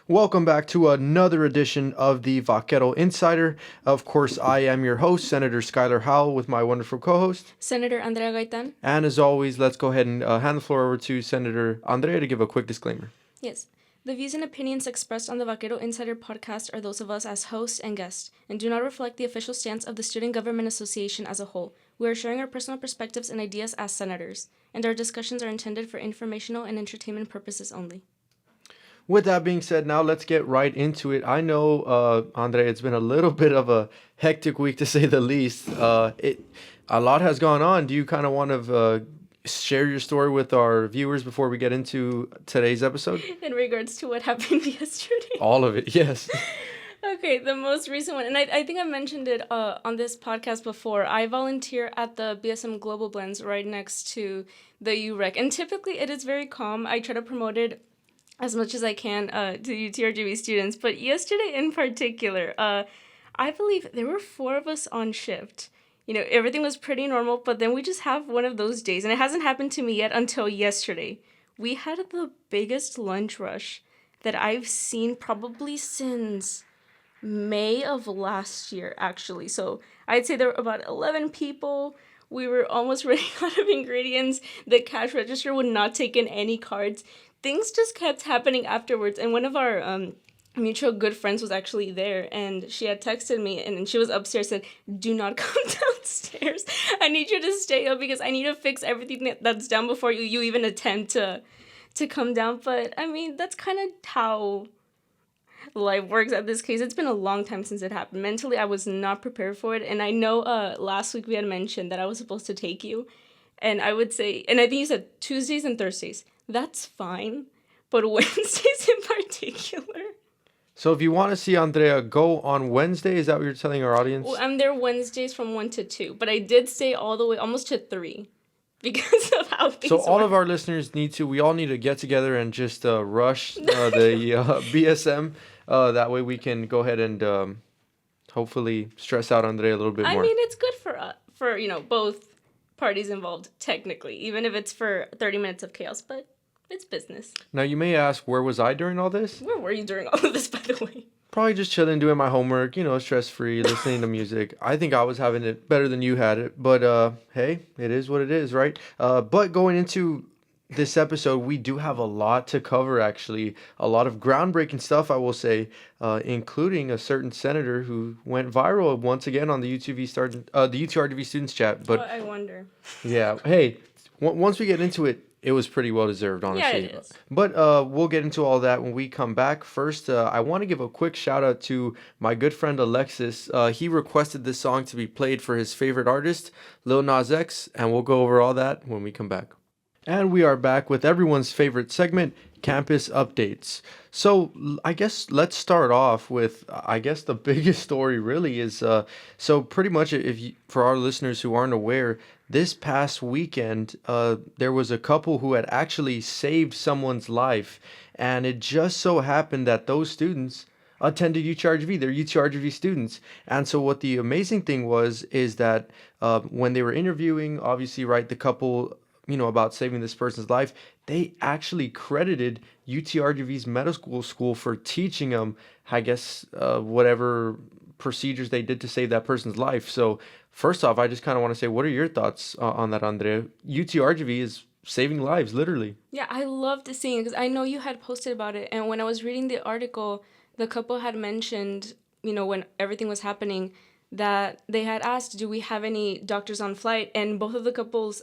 Welcome back to another edition of the Vaquero Insider. Of course, I am your host, Senator Skylar Howell, with my wonderful co-host, Senator Andrea Gaitan. And as always, let's go ahead and hand the floor over to Senator Andrea to give a quick disclaimer. Yes. The views and opinions expressed on the Vaquero Insider podcast are those of us as hosts and guests, and do not reflect the official stance of the Student Government Association as a whole. We are sharing our personal perspectives and ideas as senators, and our discussions are intended for informational and entertainment purposes only. With that being said, now let's get right into it. I know, Andre, it's been a little bit of a hectic week to say the least. A lot has gone on. Do you kind of want to share your story with our viewers before we get into today's episode? In regards to what happened yesterday? All of it, yes. Okay, the most recent one, and I think I mentioned it on this podcast before. I volunteer at the BSM Global Blends right next to the UREC, and typically it is very calm. I try to promote it as much as I can to UTRGV students, but yesterday in particular, I believe there were 4 of us on shift. You know, everything was pretty normal, but then we just have one of those days, and it hasn't happened to me yet until yesterday. We had the biggest lunch rush that I've seen probably since May of last year, actually. So I'd say there were about 11 people. We were almost running out of ingredients. The cash register would not take in any cards. Things just kept happening afterwards, and one of our mutual good friends was actually there, and she had texted me, and she was upstairs, said, "Do not come downstairs. I need you to stay up because I need to fix everything that's down before you even attempt to come down." But I mean, that's kind of how life works at this case. It's been a long time since it happened. Mentally, I was not prepared for it, and I know last week we had mentioned that I was supposed to take you, and I would say, and I think you said Tuesdays and Thursdays. That's fine, but Wednesdays in particular. So if you want to see Andrea go on Wednesday, is that what you're telling our audience? Well, I'm there Wednesdays from 1 to 2, but I did stay all the way almost to 3 because of how things So all were. of our listeners we all need to get together and just rush the BSM. That way we can go ahead and hopefully stress out Andrea a little bit more. I mean, it's good for both parties involved, technically, even if it's for 30 minutes of chaos, but it's business. Now you may ask, where was I during all this? Where were you during all of this, by the way? Probably just chilling, doing my homework, stress-free, listening to music. I think I was having it better than you had it, but hey, it is what it is, right? But going into this episode, we do have a lot to cover, actually. A lot of groundbreaking stuff, I will say, including a certain senator who went viral once again on the UTRGV Students Chat. But I wonder. yeah, hey, once we get into it, it was pretty well deserved, honestly. Yeah, it is. But we'll get into all that when we come back. First, I want to give a quick shout out to my good friend Alexis. He requested this song to be played for his favorite artist, Lil Nas X, and we'll go over all that when we come back. And we are back with everyone's favorite segment, Campus Updates. So I guess let's start off with, the biggest story really is, so pretty much for our listeners who aren't aware, this past weekend, there was a couple who had actually saved someone's life. And it just so happened that those students attended UTRGV. They're UTRGV students. And so what the amazing thing is that when they were interviewing, obviously, right, the couple, about saving this person's life, they actually credited UTRGV's medical school for teaching them, whatever procedures they did to save that person's life. So first off, I just kind of want to say, what are your thoughts on that, Andrea? UTRGV is saving lives, literally. Yeah, I loved seeing it because I know you had posted about it. And when I was reading the article, the couple had mentioned, when everything was happening, that they had asked, do we have any doctors on flight? And both of the couples,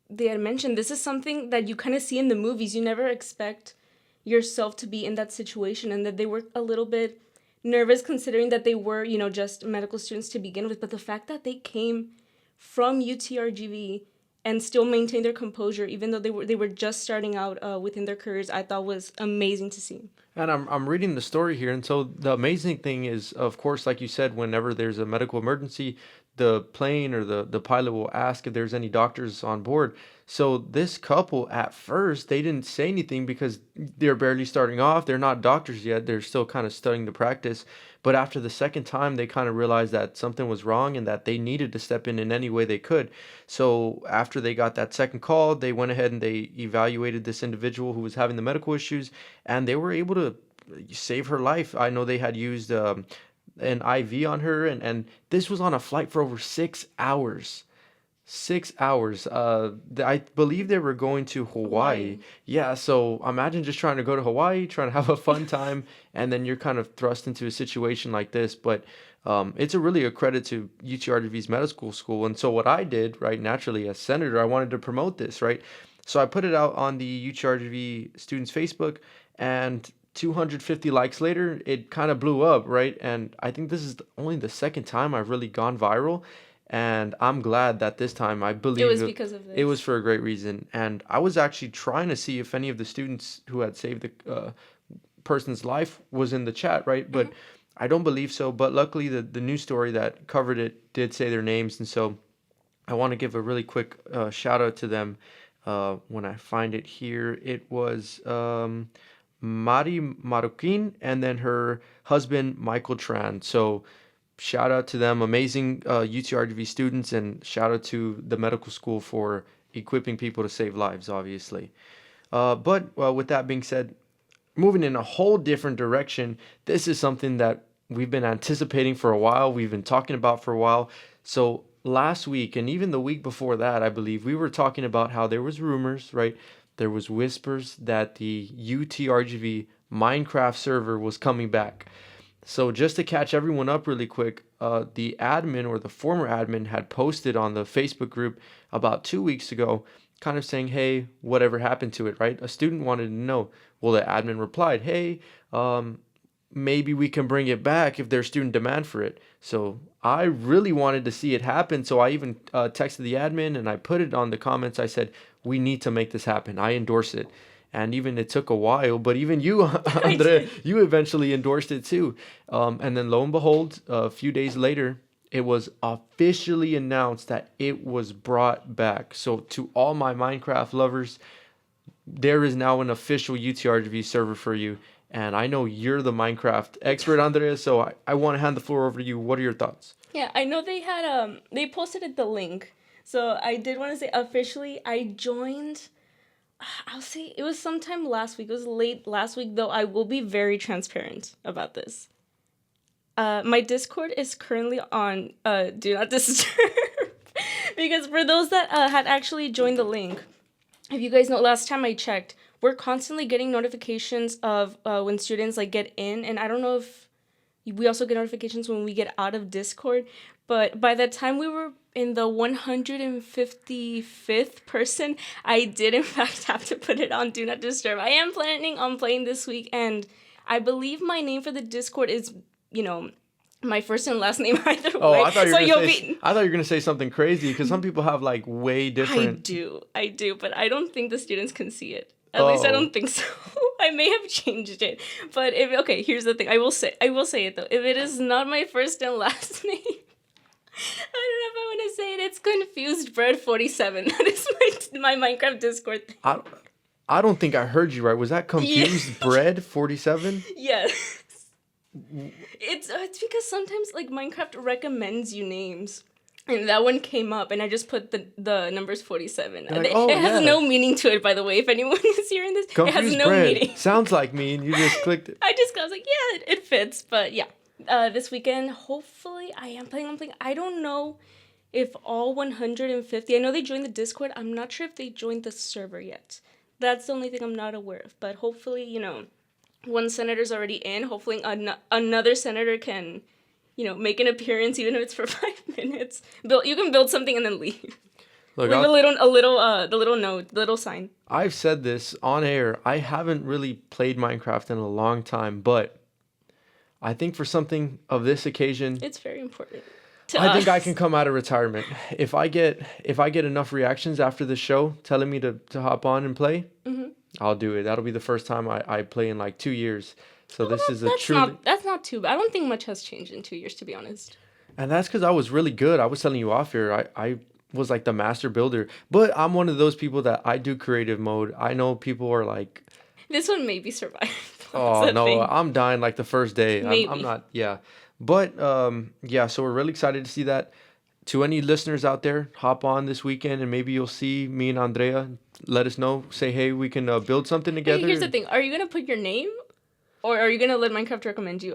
they had mentioned this is something that you kind of see in the movies. You never expect yourself to be in that situation, and that they were a little bit nervous considering that they were, just medical students to begin with. But the fact that they came from UTRGV and still maintained their composure, even though they were just starting out within their careers, I thought was amazing to see. And I'm reading the story here, and so the amazing thing is, of course, like you said, whenever there's a medical emergency, the plane or the pilot will ask if there's any doctors on board. So this couple, at first, they didn't say anything because they're barely starting off. They're not doctors yet. They're still kind of studying the practice. But after the second time, they kind of realized that something was wrong and that they needed to step in any way they could. So after they got that second call, they went ahead and they evaluated this individual who was having the medical issues, and they were able to save her life. I know they had used an IV on her, and this was on a flight for over 6 hours. 6 hours. I believe they were going to Hawaii. Hawaii. Yeah, so imagine just trying to go to Hawaii, trying to have a fun time, and then you're kind of thrust into a situation like this. But it's really a credit to UTRGV's medical school. And so what I did, right, naturally as senator, I wanted to promote this, right? So I put it out on the UTRGV students Facebook, and 250 likes later, it kind of blew up, right? And I think this is only the second time I've really gone viral. And I'm glad that this time I It believe was because of it was this. for a great reason. And I was actually trying to see if any of the students who had saved the person's life was in the chat, right? But Mhm. I don't believe so. But luckily, the news story that covered it did say their names. And so I want to give a really quick shout out to them. When I find it here, it was Mari Marukin and then her husband, Michael Tran. So shout out to them, amazing UTRGV students, and shout out to the medical school for equipping people to save lives, obviously. But with that being said, moving in a whole different direction, this is something that we've been anticipating for a while, we've been talking about for a while. So last week and even the week before that, I believe we were talking about how there was rumors, right? There was whispers that the UTRGV Minecraft server was coming back. So just to catch everyone up really quick, the admin or the former admin had posted on the Facebook group about 2 weeks ago, kind of saying, "Hey, whatever happened to it?" Right? A student wanted to know. Well, the admin replied, "Hey, maybe we can bring it back if there's student demand for it." So I really wanted to see it happen. So I even texted the admin and I put it on the comments. I said, "We need to make this happen. I endorse it." And even it took a while, but even you, I Andre, did. you eventually endorsed it too. And then lo and behold, a few days later, it was officially announced that it was brought back. So to all my Minecraft lovers, there is now an official UTRGV server for you. And I know you're the Minecraft expert, Andrea, so I want to hand the floor over to you. What are your thoughts? Yeah, I know they posted it the link. So I did want to say officially I joined. I'll say it was sometime last week. It was late last week though. I will be very transparent about this. My Discord is currently on do not disturb because for those that had actually joined the link, if you guys know, last time I checked, we're constantly getting notifications of when students like get in, and I don't know if we also get notifications when we get out of Discord. But by the time we were in the 155th person, I did in fact have to put it on Do Not Disturb. I am planning on playing this week, and I believe my name for the Discord is, my first and last name either Oh, way. I thought you So were you'll gonna say be. I thought you were gonna say something crazy because some people have like way different. I do, but I don't think the students can see it. At least I Oh, don't think so. I may have changed it, but if okay, here's the thing. I will say it though. If it is not my first and last name, I don't know if I want to say it. It's confused bread 47. That is my Minecraft Discord thing. I I don't think I heard you right. Was that Yeah. confused bread 47? Yes. It's because sometimes like Minecraft recommends you names. And that one came up, and I just put the numbers 47. You're like, oh It has yeah, no meaning to it, by the way. If anyone is hearing this, it has confused no bread. meaning. Sounds like me, and you just clicked it. I was like, yeah, it fits. But yeah, this weekend, hopefully, I am playing. I'm playing. I don't know if all 150. I know they joined the Discord. I'm not sure if they joined the server yet. That's the only thing I'm not aware of. But hopefully, one senator's already in. Hopefully, another senator can, make an appearance, even if it's for 5 minutes. You can build something and then leave. Look, Leave the little note, the little sign. I've said this on air. I haven't really played Minecraft in a long time, but I think for something of this occasion, It's very important to I think I us. can come out of retirement. If I get enough reactions after the show telling me to hop on and play, Mhm. I'll do it. That'll be the first time I play in like 2 years. So Well, this is a that's truly, not too bad. I don't think much has changed in 2 years, to be honest. and that's because I was really good. I was telling you off here. I was like the master builder, but I'm one of those people that I do creative mode. I know people are like, This one maybe survived. That's oh the no, thing. I'm dying like the first day. I'm Maybe. not, yeah. But yeah, so we're really excited to see that. To any listeners out there, hop on this weekend and maybe you'll see me and Andrea. Let us know. Say, hey, we can build something Hey, here's the together. thing. Are you gonna put your name? Or are you gonna let Minecraft recommend you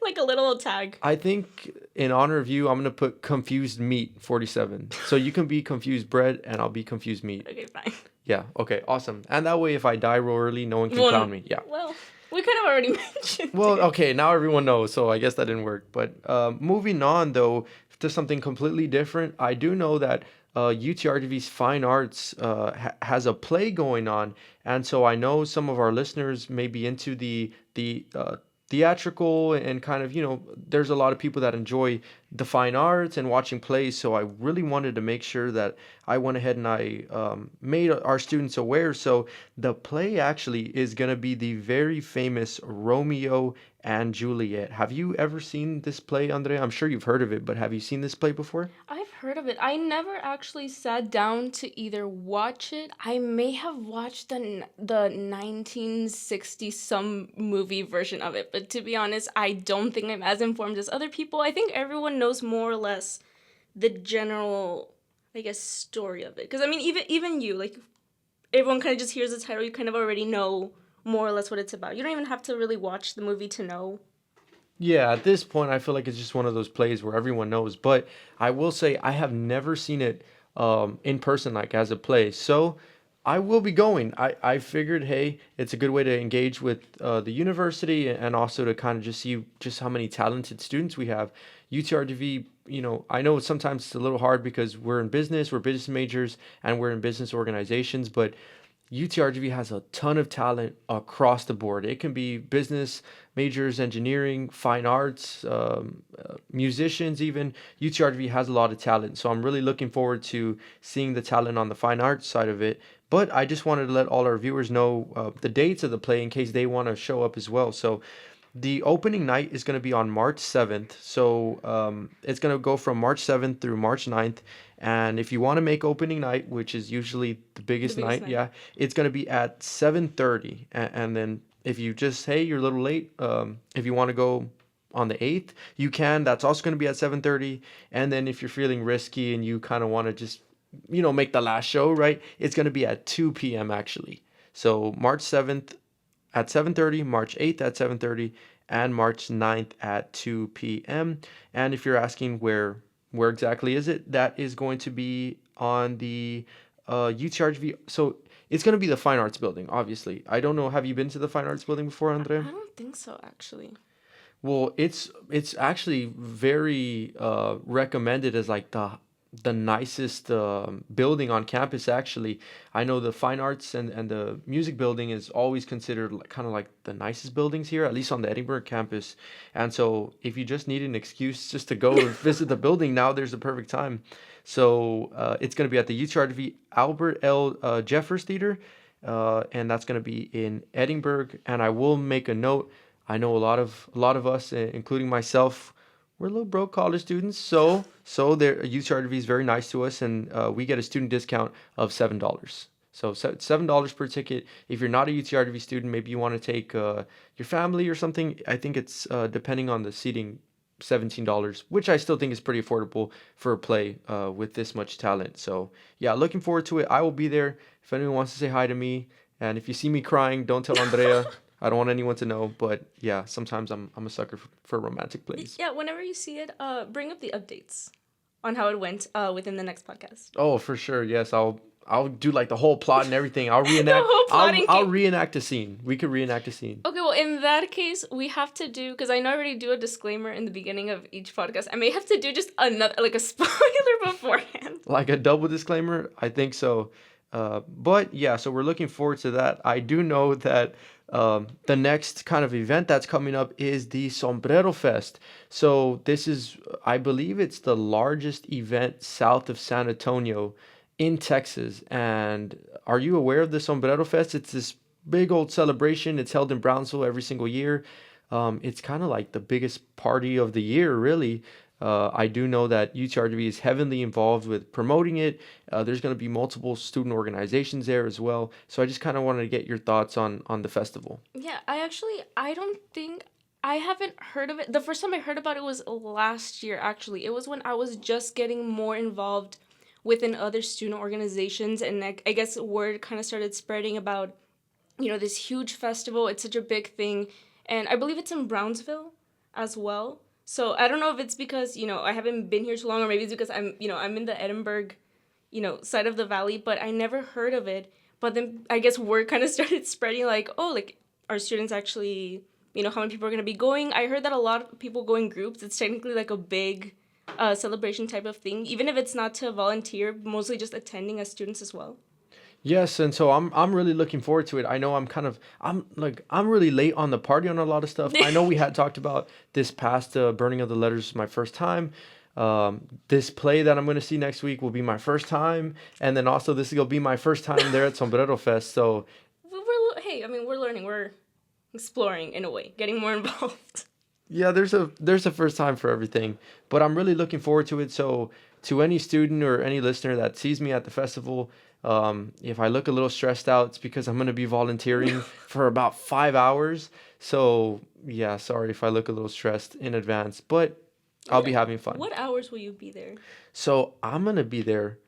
like a little tag? I think in honor of you, I'm gonna put confused meat 47. So you can be confused bread, and I'll be confused meat. Okay, fine. Yeah. Okay. Awesome. And that way, if I die real early, no one can Well, clown me. Yeah. well, we kind of already mentioned Well, it. okay, now everyone knows, so I guess that didn't work. But moving on, though, to something completely different, I do know that UTRGV's Fine Arts has a play going on, and so I know some of our listeners may be into the theatrical and kind of, there's a lot of people that enjoy the fine arts and watching plays. So I really wanted to make sure that I went ahead and I made our students aware. So the play actually is going to be the very famous Romeo and Juliet. Have you ever seen this play, Andre? I'm sure you've heard of it, but have you seen this play before? I've heard of it. I never actually sat down to either watch it. I may have watched the 1960 some movie version of it, but to be honest, I don't think I'm as informed as other people. I think everyone knows more or less the general, I guess, story of it. Because I mean, even you, like, everyone kind of just hears the title, you kind of already know more or less what it's about. You don't even have to really watch the movie to know. Yeah, at this point, I feel like it's just one of those plays where everyone knows. But I will say I have never seen it in person, like as a play. So I will be going. I figured, hey, it's a good way to engage with the university and also to kind of just see just how many talented students we have. UTRGV, I know sometimes it's a little hard because we're business majors, and we're in business organizations, but UTRGV has a ton of talent across the board. It can be business majors, engineering, fine arts, musicians, even. UTRGV has a lot of talent. So I'm really looking forward to seeing the talent on the fine arts side of it. But I just wanted to let all our viewers know the dates of the play in case they want to show up as well. So the opening night is going to be on March 7th. So it's going to go from March 7th through March 9th. And if you want to make opening night, which is usually the The biggest biggest night, night. yeah, it's going to be at 7:30. And then if you just, hey, you're a little late, if you want to go on the 8th, you can. That's also going to be at 7:30. And then if you're feeling risky and you kind of want to just, make the last show, right? It's going to be at 2 p.m. actually. So March 7th at 7:30, March 8th at 7:30, and March 9th at 2 p.m. And if you're asking where exactly is it, that is going to be on the UTRGV. So it's going to be the Fine Arts Building, obviously. I don't know. Have you been to the Fine Arts Building before, Andre? I don't think so, actually. Well, it's actually very recommended as like the nicest building on campus. Actually, I know the fine arts and the music building is always considered kind of like the nicest buildings here, at least on the Edinburgh campus. And so, if you just need an excuse just to go and visit the building, now there's the perfect time. So it's going to be at the UTRV Albert L. Jeffers Theater, and that's going to be in Edinburgh. And I will make a note. I know a lot of us, including myself, we're little broke college students. So their UCRV is very nice to us, and we get a student discount of $7. So $7 per ticket. If you're not a UTRV student, maybe you want to take your family or something. I think it's depending on the seating, $17, which I still think is pretty affordable for a play with this much talent. So yeah, looking forward to it. I will be there. If anyone wants to say hi to me, and if you see me crying, don't tell Andrea. I don't want anyone to know, but yeah, sometimes I'm a sucker for romantic plays. Yeah, whenever you see it, bring up the updates on how it went within the next podcast. Oh, for sure. Yes, I'll do like the whole plot and everything. I'll The reenact. whole I'll plotting I'll game. reenact a scene. We could reenact a scene. Okay, well, in that case, we have to do, because I know I already do a disclaimer in the beginning of each podcast. I may have to do just another, like a spoiler beforehand. Like a double disclaimer? I think so. But yeah, so we're looking forward to that. I do know that the next kind of event that's coming up is the Sombrero Fest. So this is, I believe it's the largest event south of San Antonio in Texas. And are you aware of the Sombrero Fest? It's this big old celebration. It's held in Brownsville every single year. It's kind of like the biggest party of the year, really. I do know that UTRGV is heavily involved with promoting it. There's going to be multiple student organizations there as well. So I just kind of wanted to get your thoughts on the festival. Yeah, I don't think, I haven't heard of it. The first time I heard about it was last year, actually. It was when I was just getting more involved within other student organizations, and I guess word kind of started spreading about, this huge festival. It's such a big thing. and I believe it's in Brownsville as well. So I don't know if it's because, I haven't been here too long, or maybe it's because I'm in the Edinburgh, side of the valley, but I never heard of it. But then I guess word kind of started spreading, like, oh, like, are students actually, how many people are going to be going? I heard that a lot of people go in groups. It's technically like a big celebration type of thing, even if it's not to volunteer, mostly just attending as students as well. Yes, and so I'm really looking forward to it. I know I'm really late on the party on a lot of stuff. I know we had talked about this past burning of the letters my first time. This play that I'm going to see next week will be my first time, and then also this is going to be my first time there at Sombrero Fest. So Hey, I mean, we're learning, we're exploring in a way, getting more involved. yeah, there's a first time for everything, but I'm really looking forward to it. So to any student or any listener that sees me at the festival, if I look a little stressed out, it's because I'm going to be volunteering for about 5 hours. So yeah, sorry if I look a little stressed in advance, but I'll be having fun. What hours will you be there? So I'm gonna be there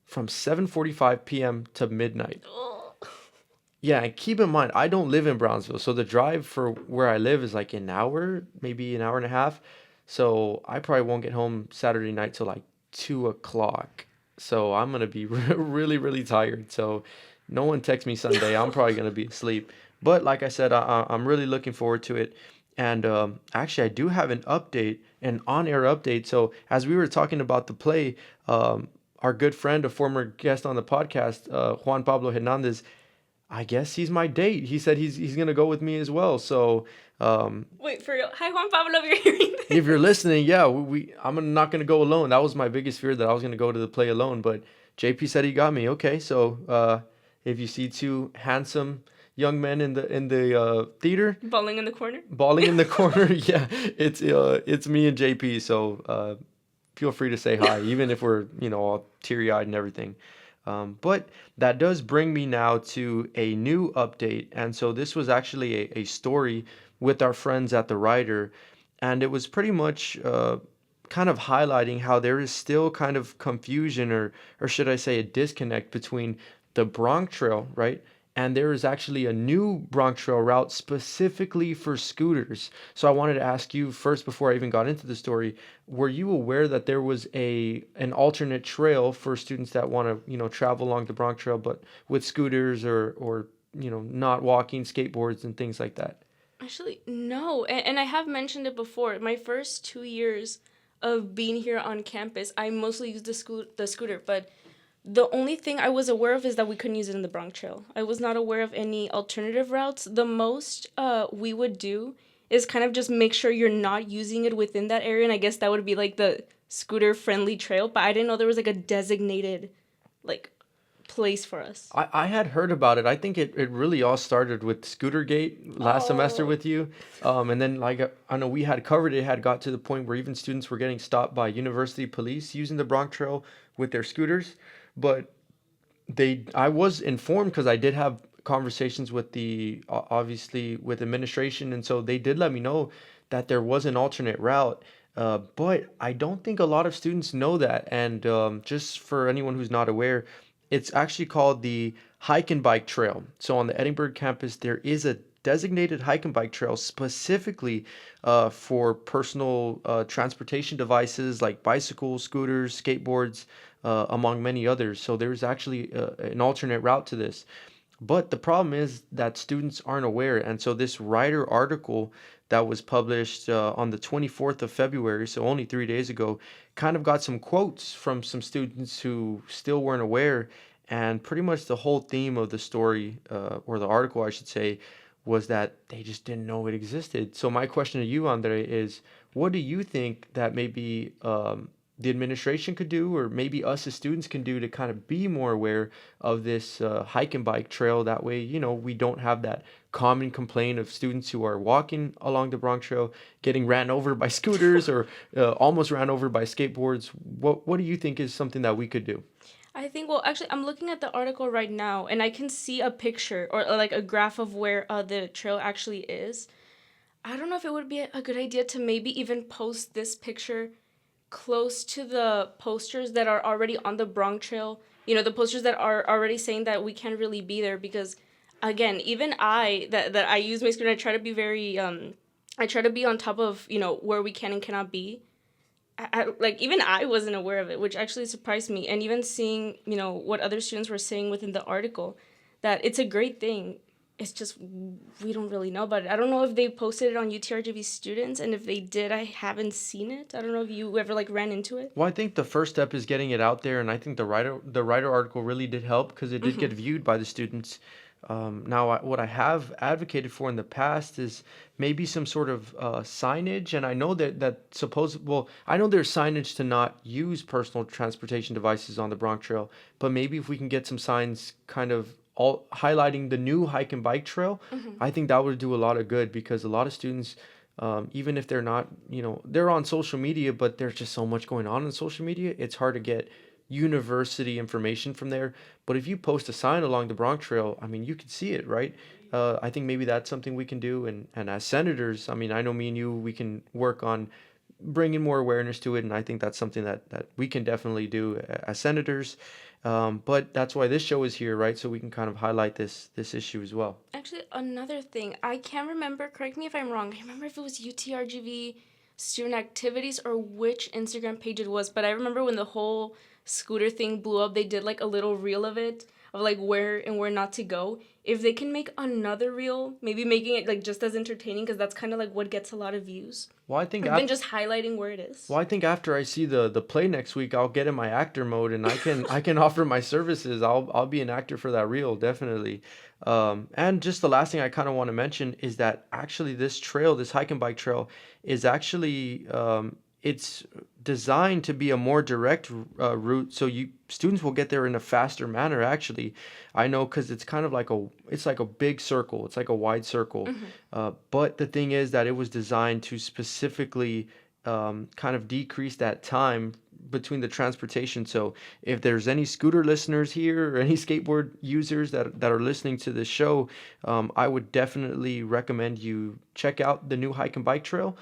from 7:45 p.m. to midnight. Oh. Yeah, and keep in mind, I don't live in Brownsville, so the drive for where I live is like an hour, maybe an hour and a half. So I probably won't get home Saturday night till like 2 o'clock. So I'm gonna be really, really tired. So no one text me Sunday. I'm probably gonna be asleep. But like I said, I'm really looking forward to it. And actually, I do have an update, an on-air update. So as we were talking about the play, our good friend, a former guest on the podcast, Juan Pablo Hernandez, I guess he's my date. He said he's gonna go with me as well. So Wait, for real? Hi, Juan Pablo, if you're hearing this. if you're listening, yeah, I'm not gonna go alone. That was my biggest fear, that I was gonna go to the play alone. But JP said he got me. Okay, so if you see two handsome young men in the theater Bowling in the corner? balling in the corner, yeah, it's me and JP. So feel free to say hi, even if we're all teary eyed and everything. But that does bring me now to a new update. And so this was actually a story with our friends at the Writer. And it was pretty much kind of highlighting how there is still kind of confusion, or should I say a disconnect between the Bronx Trail, right? And there is actually a new Bronx Trail route specifically for scooters. So I wanted to ask you first, before I even got into the story, were you aware that there was an alternate trail for students that want to travel along the Bronx Trail, but with scooters or not walking, skateboards and things like that? Actually, no. And I have mentioned it before. My first 2 years of being here on campus, I mostly used the scooter, but the only thing I was aware of is that we couldn't use it in the Bronx Trail. I was not aware of any alternative routes. The most we would do is kind of just make sure you're not using it within that area, and I guess that would be like the scooter-friendly trail, but I didn't know there was like a designated like place for us. I had heard about it. I think it really all started with Scootergate last semester Oh. with you. And then, like, I know we had covered it, had got to the point where even students were getting stopped by university police using the Bronx Trail with their scooters. But I was informed because I did have conversations with obviously with administration, and so they did let me know that there was an alternate route. But I don't think a lot of students know that. And just for anyone who's not aware, it's actually called the Hike and Bike Trail. So on the Edinburgh campus, there is a designated hike and bike trail specifically for personal transportation devices like bicycles, scooters, skateboards, among many others. So there's actually an alternate route to this. But the problem is that students aren't aware. And so this writer article that was published on the 24th of February, so only 3 days ago, kind of got some quotes from some students who still weren't aware. And pretty much the whole theme of the story, or the article, I should say, was that they just didn't know it existed. So my question to you, Andre, is what do you think that maybe the administration could do, or maybe us as students can do to kind of be more aware of this hike and bike trail? That way, we don't have that common complaint of students who are walking along the Bronx Trail getting ran over by scooters or almost ran over by skateboards. What do you think is something that we could do? I think, well, actually, I'm looking at the article right now, and I can see a picture or like a graph of where the trail actually is. I don't know if it would be a good idea to maybe even post this picture close to the posters that are already on the Bronx Trail. The posters that are already saying that we can't really be there, because again, even that I use my screen, I try to be very I try to be on top of, where we can and cannot be. Like, even I wasn't aware of it, which actually surprised me. And even seeing, what other students were saying within the article, that it's a great thing. It's just we don't really know about it. I don't know if they posted it on UTRGV students, and if they did, I haven't seen it. I don't know if you ever like ran into it. Well, I think the first step is getting it out there, and I think the writer article really did help because it did get viewed by the students. Now, what I have advocated for in the past is maybe some sort of signage, and I know I know there's signage to not use personal transportation devices on the Bronx Trail, but maybe if we can get some signs kind of all highlighting the new hike and bike trail, I think that would do a lot of good because a lot of students, even if they're not, they're on social media, but there's just so much going on social media. It's hard to get university information from there. But if you post a sign along the Bronx Trail, I mean, you can see it, right? I think maybe that's something we can do. And as senators, I mean, I know me and you, we can work on bringing more awareness to it. And I think that's something that we can definitely do as senators. But that's why this show is here, right? So we can kind of highlight this issue as well. Actually, another thing, I can't remember, correct me if I'm wrong, I remember if it was UTRGV student activities or which Instagram page it was, but I remember when the whole scooter thing blew up, they did like a little reel of it, of like where and where not to go. If they can make another reel, maybe making it like just as entertaining, because that's kind of like what gets a lot of views. Well, I think Than just highlighting where it is. Well, I think after I see the play next week, I'll get in my actor mode and I can offer my services. I'll be an actor for that reel, definitely. And just the last thing I kind of want to mention is that actually this trail, this hike and bike trail, is actually it's designed to be a more direct route, so you students will get there in a faster manner. Actually, I know because it's like a big circle. It's like a wide circle. But the thing is that it was designed to specifically kind of decrease that time between the transportation. So if there's any scooter listeners here or any skateboard users that are listening to this show, I would definitely recommend you check out the new hike and bike trail.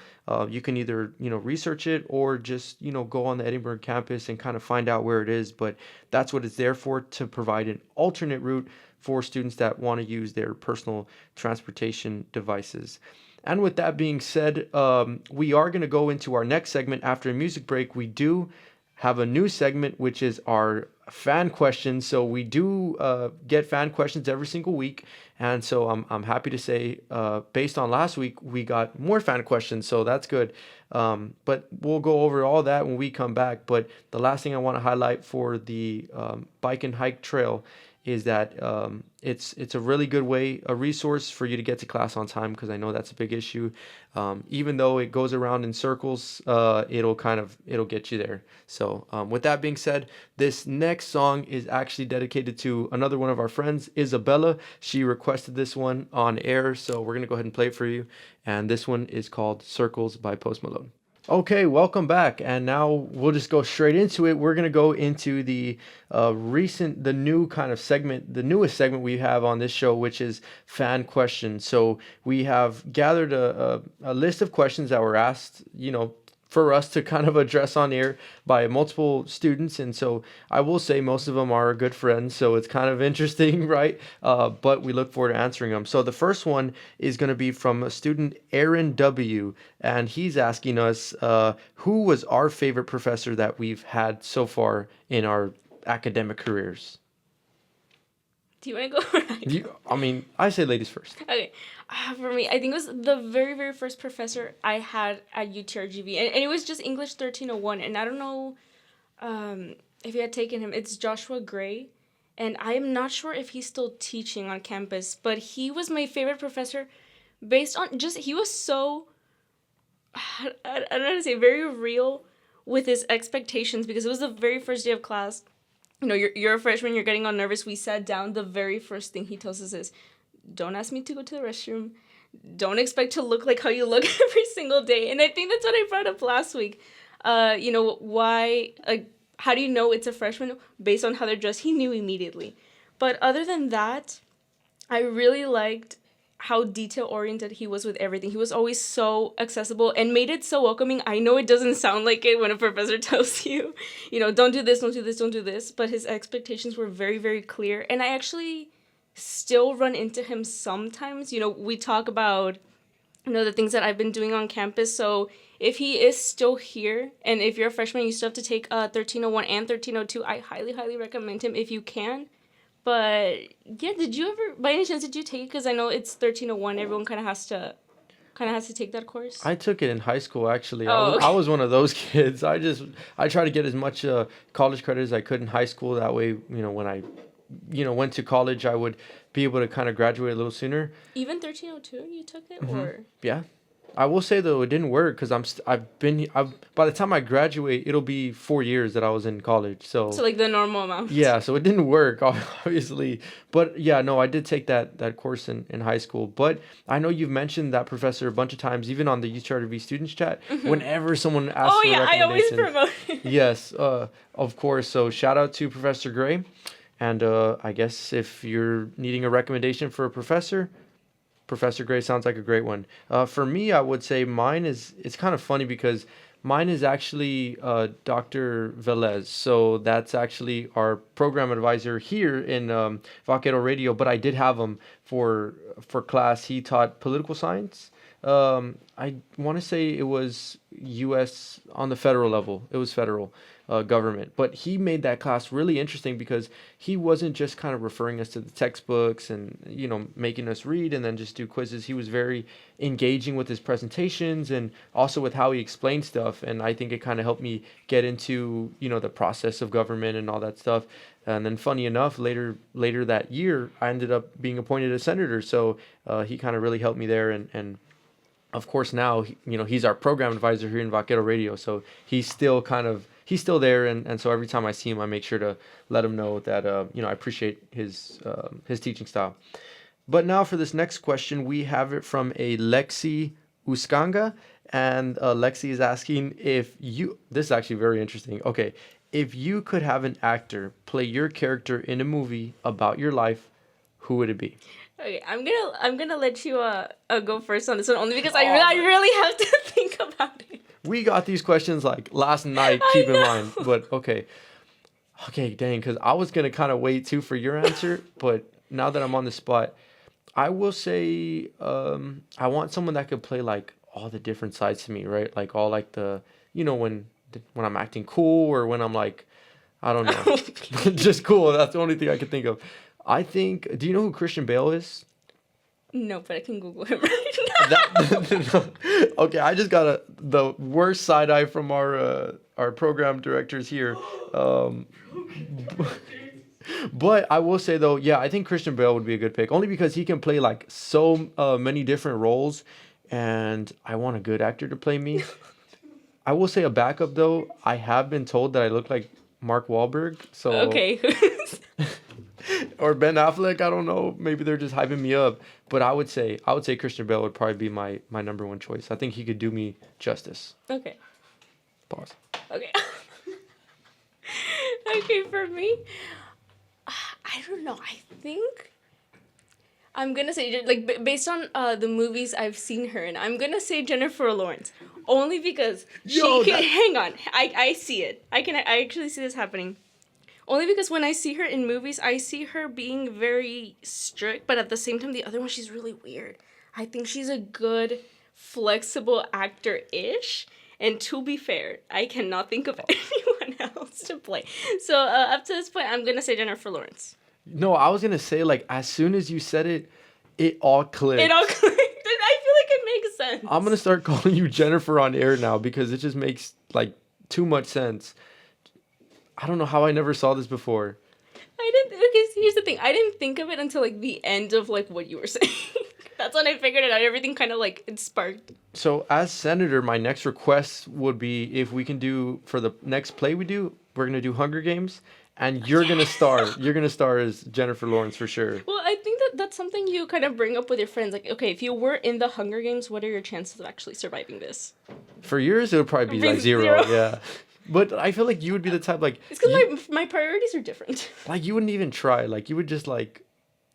You can either, research it or just, go on the Edinburgh campus and kind of find out where it is. But that's what it's there for, to provide an alternate route for students that want to use their personal transportation devices. And with that being said, we are going to go into our next segment after a music break. We do have a new segment, which is our fan questions. So we do get fan questions every single week. And so I'm happy to say, based on last week, we got more fan questions. So that's good. But we'll go over all that when we come back. But the last thing I want to highlight for the bike and hike trail is that it's a really good way, a resource for you to get to class on time, because I know that's a big issue. Even though it goes around in circles, it'll get you there. So with that being said, this next song is actually dedicated to another one of our friends, Isabella. She requested this one on air, so we're gonna go ahead and play it for you. And this one is called Circles by Post Malone. Okay, welcome back. And now we'll just go straight into it. We're going to go into the new kind of segment, the newest segment we have on this show, which is fan questions. So we have gathered a list of questions that were asked, for us to kind of address on air by multiple students. And so I will say most of them are good friends, so it's kind of interesting, right? But we look forward to answering them. So the first one is going to be from a student, Aaron W., and he's asking us, who was our favorite professor that we've had so far in our academic careers? Do you want to go? I say ladies first. Okay. For me, I think it was the very, very first professor I had at UTRGV. And it was just English 1301. And I don't know if you had taken him. It's Joshua Gray. And I am not sure if he's still teaching on campus. But he was my favorite professor based on he was so, I don't know how to say, very real with his expectations. Because it was the very first day of class. You're a freshman, you're getting all nervous. We sat down. The very first thing he tells us is, don't ask me to go to the restroom. Don't expect to look like how you look every single day. And I think that's what I brought up last week. Why, how do you know it's a freshman? Based on how they're dressed, he knew immediately. But other than that, I really liked how detail-oriented he was with everything. He was always so accessible and made it so welcoming. I know it doesn't sound like it when a professor tells you, don't do this, don't do this, don't do this. But his expectations were very, very clear. And I actually still run into him sometimes. We talk about, the things that I've been doing on campus. So if he is still here, and if you're a freshman, you still have to take 1301 and 1302, I highly, highly recommend him if you can. But yeah, did you ever, by any chance, did you take it? Because I know it's 1301. Everyone kind of has to take that course. I took it in high school, actually. Oh, okay. I was one of those kids. I tried to get as much college credit as I could in high school. That way, when I, went to college, I would be able to kind of graduate a little sooner. Even 1302, you took it, Mm-hmm. or? Yeah. I will say though it didn't work because by the time I graduate it'll be 4 years that I was in college, so Like the normal amount. yeah, so it didn't work obviously, but yeah, no, I did take that course in high school. But I know you've mentioned that professor a bunch of times, even on the UCRV students chat. Whenever someone asks Oh for yeah, I always recommendations. promote it. Yes, of course. So shout out to Professor Gray, and I guess if you're needing a recommendation for a professor, Professor Gray sounds like a great one. For me, I would say it's kind of funny because mine is actually Dr. Velez. So that's actually our program advisor here in Vaquero Radio, but I did have him for class. He taught political science. I want to say it was U.S. on the federal level. It was federal government. But he made that class really interesting because he wasn't just kind of referring us to the textbooks and, making us read and then just do quizzes. He was very engaging with his presentations and also with how he explained stuff. And I think it kind of helped me get into, the process of government and all that stuff. And then funny enough, later that year, I ended up being appointed a senator. So he kind of really helped me there. And of course now, he's our program advisor here in Vaquero Radio. So he's still there. And so every time I see him, I make sure to let him know that, I appreciate his teaching style. But now for this next question, we have it from a Lexi Uskanga. And Lexi is asking this is actually very interesting. Okay. If you could have an actor play your character in a movie about your life, who would it be? Okay, I'm gonna let you go first on this one, only because I really have to think about it. We got these questions like last night, keep in mind. But okay, dang, because I was gonna kind of wait too for your answer, but now that I'm on the spot, I will say I want someone that could play like all the different sides to me, right? Like all like the when I'm acting cool or when I'm like, I don't know, just cool. That's the only thing I could think of. I think. Do you know who Christian Bale is? No, but I can Google him right now. Okay, I just got the worst side eye from our program directors here. But I will say though, yeah, I think Christian Bale would be a good pick, only because he can play like so many different roles, and I want a good actor to play me. I will say a backup though. I have been told that I look like Mark Wahlberg. So Okay. or Ben Affleck. I don't know. Maybe they're just hyping me up. But I would say Christian Bale would probably be my number one choice. I think he could do me justice. Okay. Pause. Okay. Okay, for me, I don't know. I think I'm gonna say like based on the movies I've seen her in, I'm gonna say Jennifer Lawrence, only because hang on, I see it. I actually see this happening. Only because when I see her in movies, I see her being very strict, but at the same time, the other one, she's really weird. I think she's a good, flexible actor-ish. And to be fair, I cannot think of anyone else to play. So up to this point, I'm going to say Jennifer Lawrence. No, I was going to say, like, as soon as you said it, it all clicked. It all clicked. I feel like it makes sense. I'm going to start calling you Jennifer on air now because it just makes, like, too much sense. I don't know how I never saw this before. Okay, here's the thing. I didn't think of it until, like, the end of, like, what you were saying. That's when I figured it out. Everything kind of, like, it sparked. So, as senator, my next request would be if we can do, for the next play we do, we're going to do Hunger Games, and you're going to star. You're going to star as Jennifer Lawrence for sure. Well, I think that's something you kind of bring up with your friends. Like, okay, if you were in the Hunger Games, what are your chances of actually surviving this? For yours, it would probably be, like, zero. Yeah. But I feel like you would be the type, like... It's because my priorities are different. Like, you wouldn't even try. Like, you would just, like...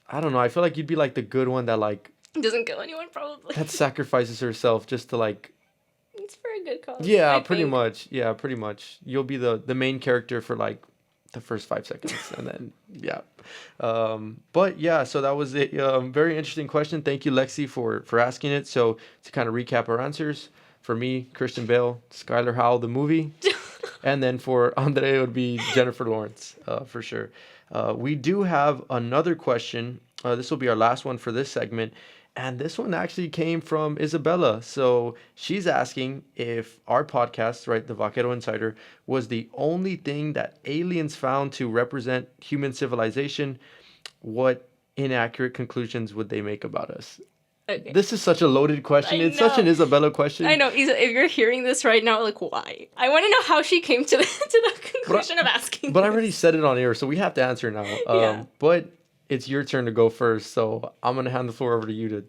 I don't know. I feel like you'd be, like, the good one that, like... Doesn't kill anyone, probably. That sacrifices herself just to, like... It's for a good cause. Yeah, pretty much. Yeah, pretty much. You'll be the main character for, like, the first 5 seconds, and then yeah. But yeah, so that was a very interesting question. Thank you, Lexi, for asking it. So to kind of recap our answers, for me, Christian Bale, Skylar Howell, the movie, and then for Andre, it would be Jennifer Lawrence, for sure. We do have another question. This will be our last one for this segment. And this one actually came from Isabella. So she's asking if our podcast, right, the Vaquero Insider, was the only thing that aliens found to represent human civilization. What inaccurate conclusions would they make about us? Okay. This is such a loaded question. It's such an Isabella question. I know. If you're hearing this right now, like, why? I want to know how she came to the conclusion of asking. But I already said it on air, so we have to answer now. Yeah. But it's your turn to go first, so I'm gonna hand the floor over to you to.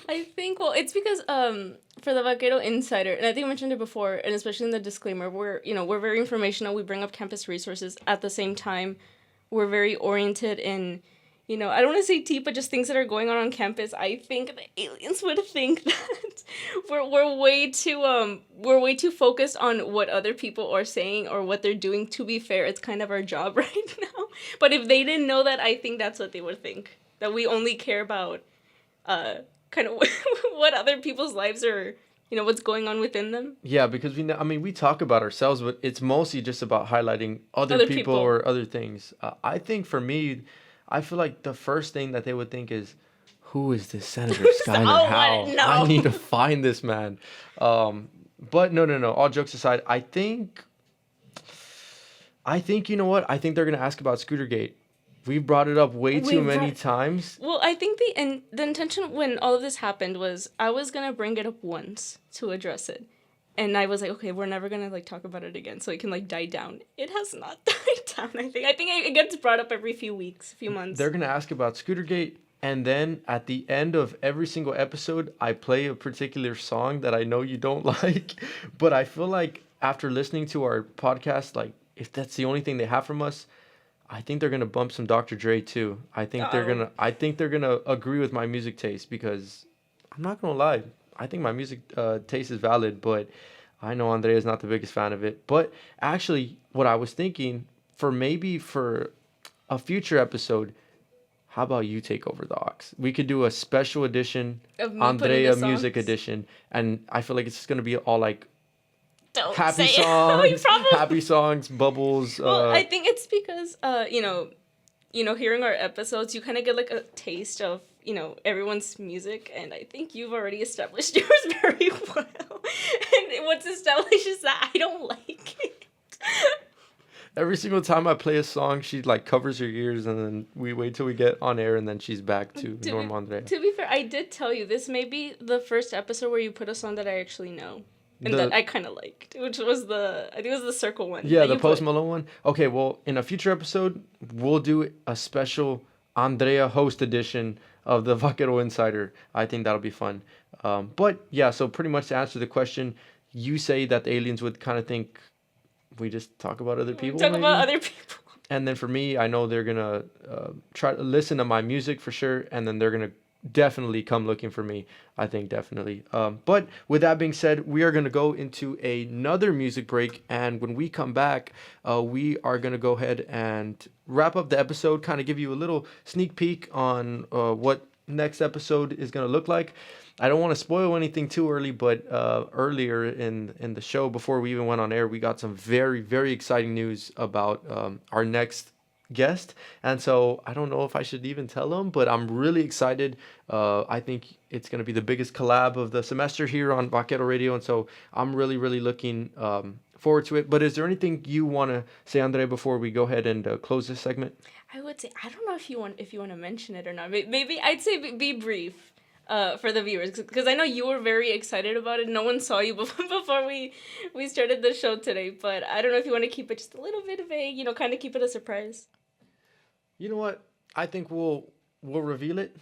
I think, well, it's because for the Vaquero Insider, and I think I mentioned it before, and especially in the disclaimer, we're very informational. We bring up campus resources. At the same time, we're very oriented in, I don't want to say deep, but just things that are going on campus. I think the aliens would think that we're way too focused on what other people are saying or what they're doing. To be fair, it's kind of our job right now. But if they didn't know that, I think that's what they would think, that we only care about kind of what other people's lives are, what's going on within them. Yeah, because we talk about ourselves, but it's mostly just about highlighting other people or other things. I think for me, I feel like the first thing that they would think is, who is this Senator Skylar Howell? No. I need to find this man. But no. All jokes aside, I think, you know what? I think they're going to ask about Scootergate. We brought it up way too many times. Well, I think the intention when all of this happened was I was going to bring it up once to address it. And I was like, okay, we're never going to talk about it again so it can die down. It has not died down, I think. I think it gets brought up every few weeks, few months. They're going to ask about Scootergate. And then at the end of every single episode, I play a particular song that I know you don't like. But I feel like after listening to our podcast, like if that's the only thing they have from us, I think they're gonna bump some Dr. Dre too. I think they're gonna agree with my music taste because I'm not gonna lie. I think my music taste is valid, but I know Andrea is not the biggest fan of it. But actually, what I was thinking for a future episode, how about you take over the aux? We could do a special edition, Andrea music edition, and I feel like it's just gonna be all like happy songs, bubbles. Well, I think it's because hearing our episodes, you kind of get like a taste of everyone's music, and I think you've already established yours very well. And what's established is that I don't like it. Every single time I play a song, she like covers her ears, and then we wait till we get on air, and then she's back to Norm Andrea. To be fair, I did tell you this may be the first episode where you put a song that I actually know. And that I kind of liked, which was I think it was the Circle one. Yeah, the Post Malone one. Okay, well, in a future episode, we'll do a special Andrea host edition of the Vaquero Insider. I think that'll be fun. But yeah, so pretty much to answer the question, you say that the aliens would kind of think we just talk about other people. About other people. And then for me, I know they're gonna try to listen to my music for sure, and then they're gonna definitely come looking for me. I think definitely. But with that being said, we are going to go into another music break, and when we come back, we are going to go ahead and wrap up the episode, kind of give you a little sneak peek on what next episode is going to look like. I don't want to spoil anything too early, but earlier in the show, before we even went on air, we got some very, very exciting news about our next guest, and so I don't know if I should even tell them, but I'm really excited. I think it's going to be the biggest collab of the semester here on Vaquero Radio, and so I'm really, really looking forward to it. But is there anything you want to say, Andre, before we go ahead and close this segment? I would say, I don't know if you want to mention it or not. Maybe I'd say be brief for the viewers, because I know you were very excited about it. No one saw you before we started the show today, but I don't know if you want to keep it just a little bit vague, kind of keep it a surprise. You know what? I think we'll reveal it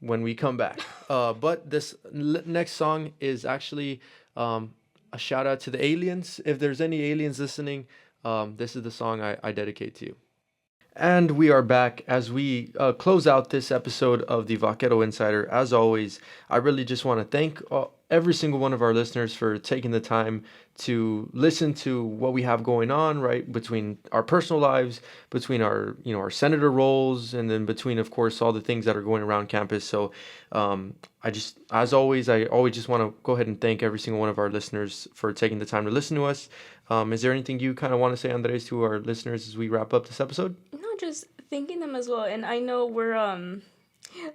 when we come back. But this next song is actually a shout out to the aliens. If there's any aliens listening, this is the song I dedicate to you. And we are back as we close out this episode of the Vaquero Insider. As always, I really just want to thank every single one of our listeners for taking the time to listen to what we have going on, right? Between our personal lives, between our, our senator roles, and then between, of course, all the things that are going around campus. So as always, I always just want to go ahead and thank every single one of our listeners for taking the time to listen to us. Is there anything you kind of want to say, Andres, to our listeners as we wrap up this episode? No, just thanking them as well. And I know we're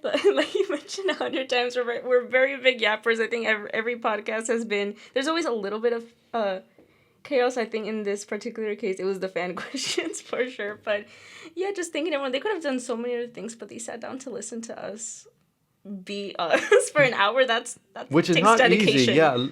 like you mentioned 100 times, we're very big yappers. I think every podcast has been, there's always a little bit of chaos. I think in this particular case, it was the fan questions for sure. But yeah, just thanking everyone. They could have done so many other things, but they sat down to listen to us be us for an hour. That's which is takes not dedication. easy. Yeah,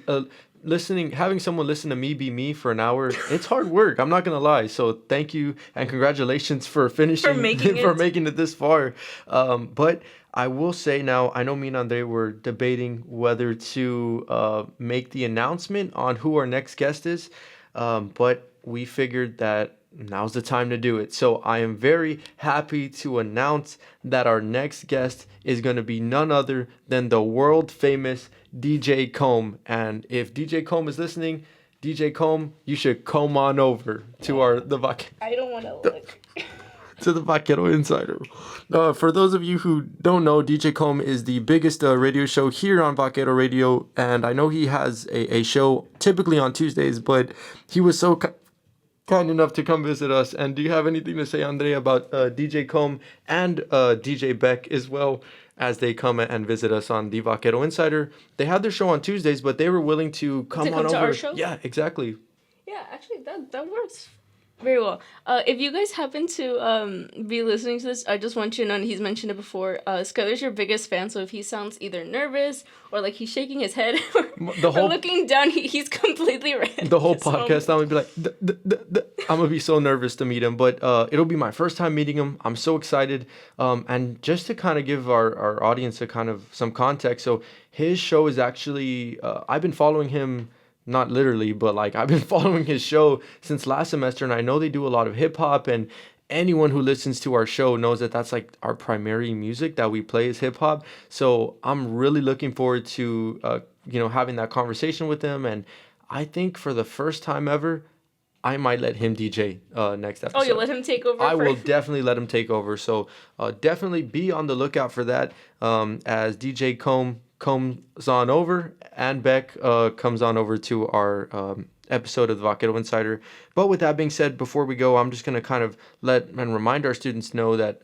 having someone listen to me be me for an hour, it's hard work. I'm not gonna lie. So thank you and congratulations for finishing for making it this far. But I will say now, I know me and Andre were debating whether to make the announcement on who our next guest is, but we figured that now's the time to do it. So I am very happy to announce that our next guest is going to be none other than the world famous DJ Comb. And if DJ Comb is listening, DJ Comb, you should come on over to I don't want to look. To the Vaquero Insider. For those of you who don't know, DJ Comb is the biggest radio show here on Vaquero Radio, and I know he has a show typically on Tuesdays, but he was so kind enough to come visit us. And do you have anything to say, Andre, about DJ Comb and DJ Beck as well, as they come and visit us on the Vaquero Insider? They had their show on Tuesdays, but they were willing to come on over. To our show? Yeah, exactly. Yeah, actually, that works very well. If you guys happen to be listening to this, I just want you to know, and he's mentioned it before, Skylar's your biggest fan, so if he sounds either nervous or like he's shaking his head or looking down, he's completely red. The whole podcast, I'm going to be like, I'm going to be so nervous to meet him, but it'll be my first time meeting him. I'm so excited. And just to kind of give our audience a kind of some context, so his show is actually, I've been following him, not literally, but like I've been following his show since last semester, and I know they do a lot of hip hop, and anyone who listens to our show knows that that's like our primary music that we play is hip hop. So I'm really looking forward to having that conversation with him, and I think for the first time ever, I might let him DJ next episode. Oh, you'll let him take over? I will definitely let him take over. So definitely be on the lookout for that as DJ Comb comes on over and Beck comes on over to our episode of the Vaquero Insider. But with that being said, before we go, I'm just going to kind of let and remind our students know that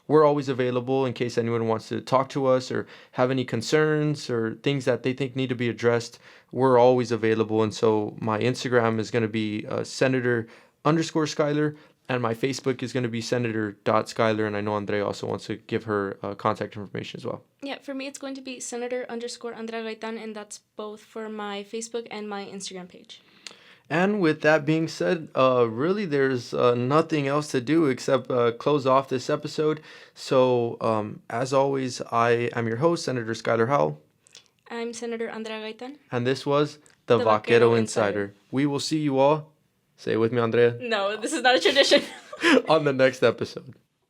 we're always available in case anyone wants to talk to us or have any concerns or things that they think need to be addressed. We're always available. And so my Instagram is going to be Senator_Skylar. And my Facebook is going to be Senator.Skylar. And I know Andre also wants to give her contact information as well. Yeah, for me, it's going to be Senator_Andrea Gaitan. And that's both for my Facebook and my Instagram page. And with that being said, really there's nothing else to do except close off this episode. So as always, I am your host, Senator Skylar Howell. I'm Senator Andrea Gaitan. And this was the Vaquero Insider. We will see you all. Say it with me, Andrea. No, this is not a tradition. On the next episode.